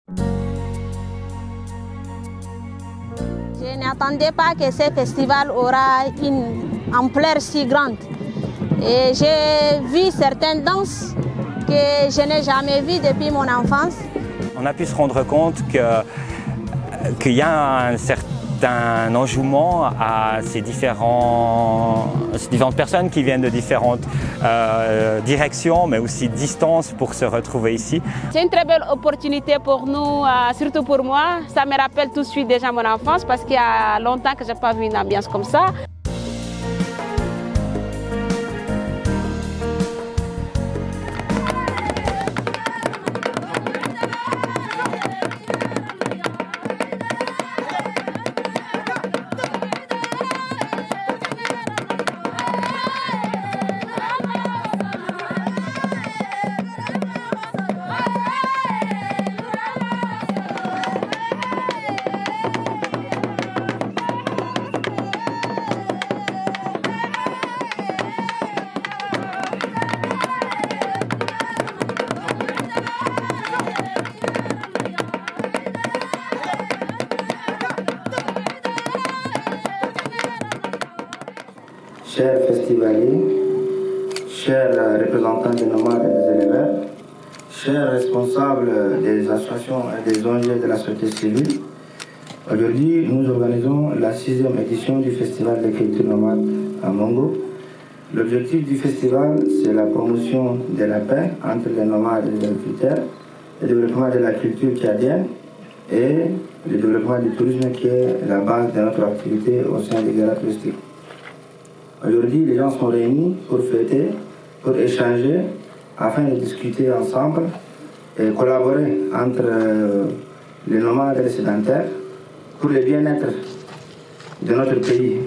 Je n'attendais pas que ce festival aura une ampleur si grande. Et j'ai vu certaines danses que je n'ai jamais vues depuis mon enfance. On a pu se rendre compte qu'il y a un certain enjouement à ces différentes personnes qui viennent de différentes directions, mais aussi distances pour se retrouver ici. C'est une très belle opportunité pour nous, surtout pour moi. Ça me rappelle tout de suite déjà mon enfance parce qu'il y a longtemps que je n'ai pas vu une ambiance comme ça. Chers festivaliers, chers représentants des nomades et des éleveurs, chers responsables des associations et des ONG de la société civile, aujourd'hui nous organisons la 6e édition du Festival des cultures nomades à Mongo. L'objectif du festival, c'est la promotion de la paix entre les nomades et les agriculteurs, le développement de la culture tchadienne et le développement du tourisme qui est la base de notre activité au sein des guerres touristiques. Aujourd'hui, les gens sont réunis pour fêter, pour échanger, afin de discuter ensemble et collaborer entre les nomades et les sédentaires pour le bien-être de notre pays.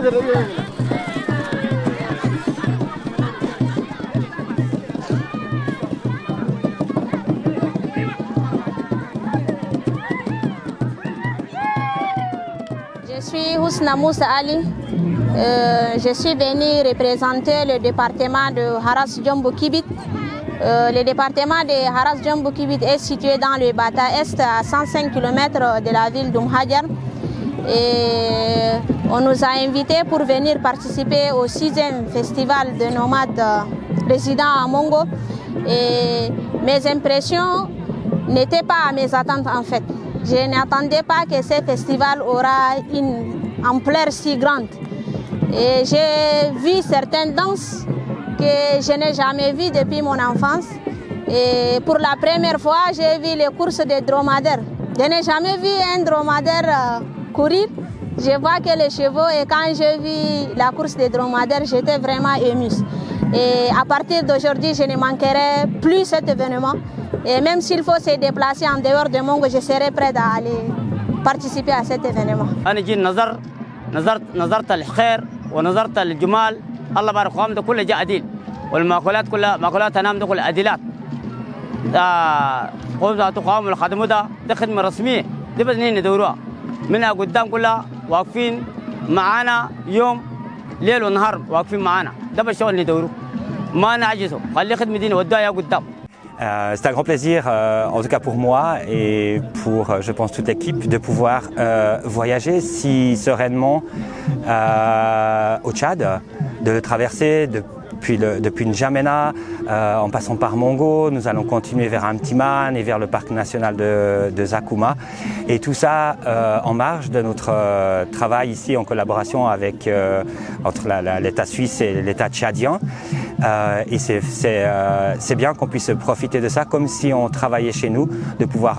Je suis Housna Moussa Ali. Je suis venue représenter le département de Haras Djombo Kibit. Le département de Haras Djombo Kibit est situé dans le Bata Est, à 105 km de la ville d'Oumhadjar. Et on nous a invités pour venir participer au 6e festival de nomades résidents à Mongo. Et mes impressions n'étaient pas à mes attentes en fait. Je n'attendais pas que ce festival aura une ampleur si grande. Et j'ai vu certaines danses que je n'ai jamais vues depuis mon enfance. Et pour la première fois, j'ai vu les courses de dromadaires. Je n'ai jamais vu un dromadaire courir. Je vois que les chevaux, et quand j'ai vu la course des dromadaires, j'étais vraiment émue. Et à partir d'aujourd'hui, je ne manquerai plus cet événement. Et même s'il faut se déplacer en dehors de Mongo, je serai prête à aller participer à cet événement. نظرت الخير ونظرت الجمال الله بارك فيهم ده كله جاء عديل والمأكولات كلها مأكولات هنام ده كلها عديلات قوم الخدمة ده خدمة رسمية دي بس ندوروها منها قدام كلها واقفين معانا يوم ليل ونهار واقفين معانا ده بس شغل ندوروه ما نعجزه خلي خدمة دي نودوها يا قدام. C'est un grand plaisir, en tout cas pour moi et pour, je pense, toute l'équipe, de pouvoir voyager si sereinement au Tchad, de le traverser depuis N'Djamena, en passant par Mongo. Nous allons continuer vers Amtiman et vers le parc national de Zakouma. Et tout ça en marge de notre travail ici en collaboration avec entre l'État suisse et l'État tchadien. Et c'est bien qu'on puisse profiter de ça comme si on travaillait chez nous, de pouvoir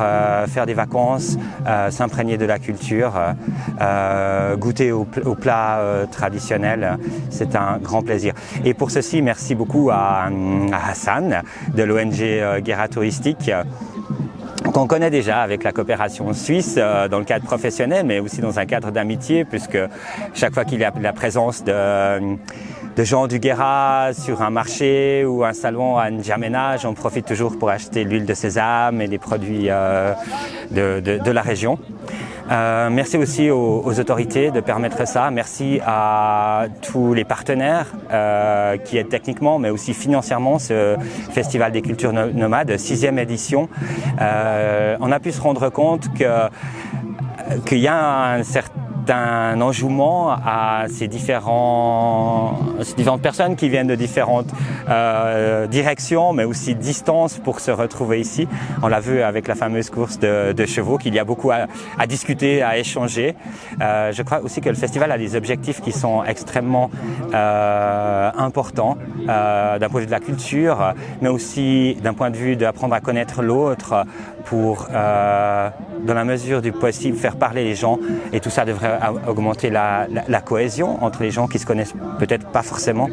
faire des vacances, s'imprégner de la culture, goûter aux plats traditionnels. C'est un grand plaisir. Et pour ceci, merci beaucoup à Hassan de l'ONG Guéra Touristique, qu'on connaît déjà avec la coopération suisse dans le cadre professionnel, mais aussi dans un cadre d'amitié, puisque chaque fois qu'il y a la présence de gens du Guéra sur un marché ou un salon à N'Djamena, j'en profite toujours pour acheter l'huile de sésame et les produits de la région. Merci aussi aux autorités de permettre ça. Merci à tous les partenaires qui aident techniquement, mais aussi financièrement ce Festival des cultures nomades, 6e édition. On a pu se rendre compte qu'il y a un certain enjouement à ces différentes personnes qui viennent de différentes directions, mais aussi distances pour se retrouver ici. On l'a vu avec la fameuse course de chevaux, qu'il y a beaucoup à discuter, à échanger. Je crois aussi que le festival a des objectifs qui sont extrêmement importants d'un point de vue de la culture, mais aussi d'un point de vue d'apprendre à connaître l'autre pour, dans la mesure du possible, faire parler les gens. Et tout ça devrait augmenter la cohésion entre les gens qui se connaissent peut-être pas forcément.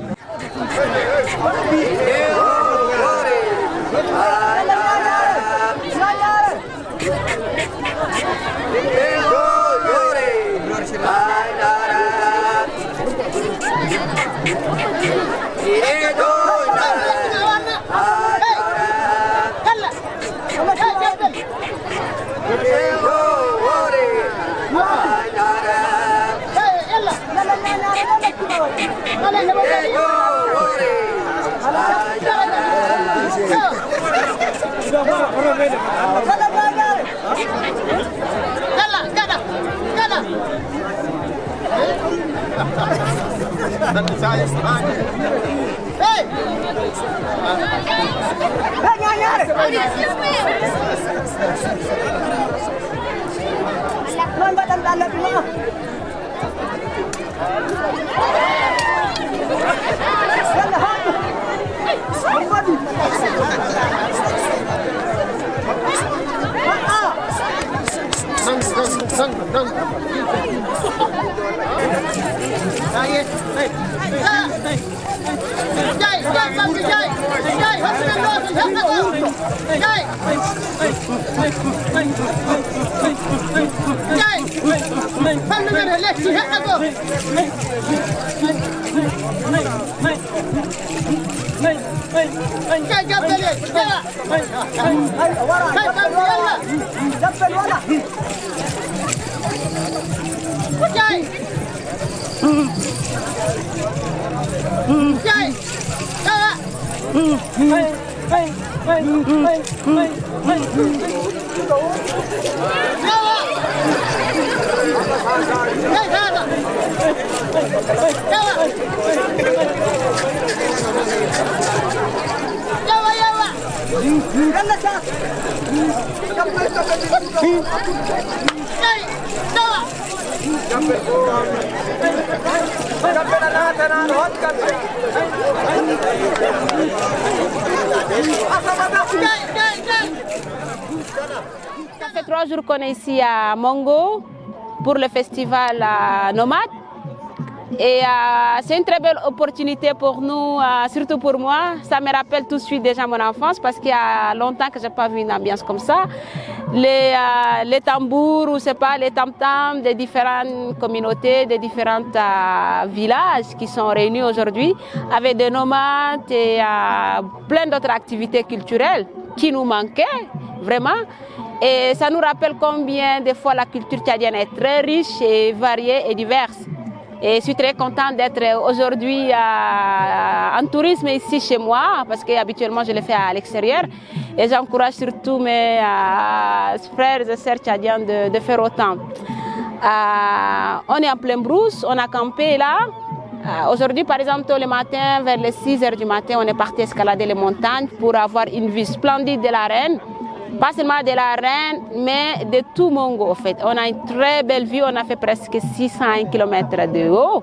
Hey! Ça fait 3 jours qu'on est ici à Mongo pour le festival Nomade. Et c'est une très belle opportunité pour nous, surtout pour moi. Ça me rappelle tout de suite déjà mon enfance parce qu'il y a longtemps que je n'ai pas vu une ambiance comme ça. Les tambours, ou c'est pas les tam-tams des différentes communautés, des différents villages qui sont réunis aujourd'hui avec des nomades et plein d'autres activités culturelles qui nous manquaient vraiment. Et ça nous rappelle combien des fois la culture tchadienne est très riche et variée et diverse. Et je suis très contente d'être aujourd'hui en tourisme ici chez moi, parce qu'habituellement je le fais à l'extérieur. Et j'encourage surtout mes frères et sœurs tchadiens de faire autant. On est en pleine brousse, on a campé là. Aujourd'hui, par exemple, tôt le matin, vers les 6 h du matin, on est parti escalader les montagnes pour avoir une vue splendide de la Reine. Pas seulement de la Reine, mais de tout Mongo en fait. On a une très belle vue, on a fait presque 600 km de haut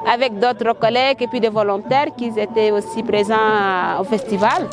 avec d'autres collègues et puis des volontaires qui étaient aussi présents au festival.